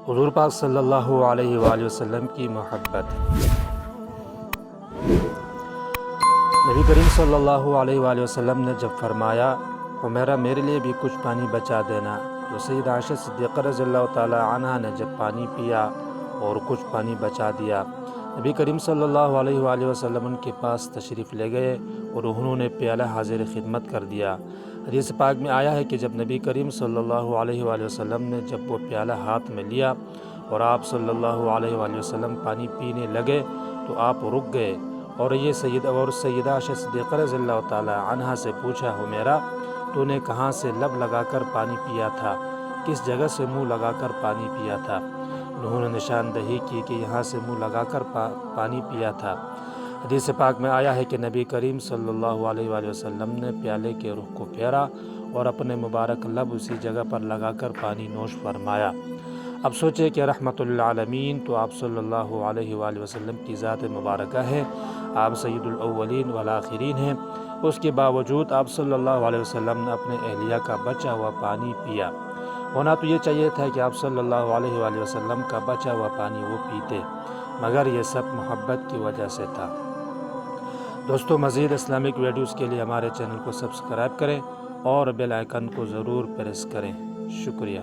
حضور پاک صلی اللہ علیہ وآلہ وسلم کی محبت۔ نبی کریم صلی اللہ علیہ وآلہ وسلم نے جب فرمایا حمیرہ میرے لیے بھی کچھ پانی بچا دینا، تو سیدہ عائشہ صدیقہ رضی اللہ تعالی عنہ نے جب پانی پیا اور کچھ پانی بچا دیا، نبی کریم صلی اللہ علیہ وآلہ وسلم ان کے پاس تشریف لے گئے اور انہوں نے پیالہ حاضر خدمت کر دیا۔ حدیث پاک میں آیا ہے کہ جب نبی کریم صلی اللہ علیہ وآلہ وسلم نے جب وہ پیالہ ہاتھ میں لیا اور آپ صلی اللہ علیہ وآلہ وسلم پانی پینے لگے تو آپ رک گئے اور سیدہ عائشہ صدیقہ رضی اللہ تعالی عنہ سے پوچھا حمیرہ تو نے کہاں سے لب لگا کر پانی پیا تھا، کس جگہ سے منہ لگا کر پانی پیا تھا؟ انہوں نے نشاندہی کی کہ یہاں سے منہ لگا کر پانی پیا تھا۔ حدیث پاک میں آیا ہے کہ نبی کریم صلی اللہ علیہ وآلہ وسلم نے پیالے کے رخ کو پھیرا اور اپنے مبارک لب اسی جگہ پر لگا کر پانی نوش فرمایا۔ اب سوچے کہ رحمت للعالمین تو آپ صلی اللہ علیہ وآلہ وسلم کی ذات مبارکہ ہے، آپ سید الاولین والآخرین ہیں، اس کے باوجود آپ صلی اللہ علیہ وسلم نے اپنے اہلیہ کا بچا ہوا پانی پیا۔ ہونا تو یہ چاہیے تھا کہ آپ صلی اللہ علیہ وآلہ وسلم کا بچا ہوا پانی وہ پیتے، مگر یہ سب محبت کی وجہ سے تھا۔ دوستو مزید اسلامک ویڈیوز کے لیے ہمارے چینل کو سبسکرائب کریں اور بیل آئیکن کو ضرور پریس کریں۔ شکریہ۔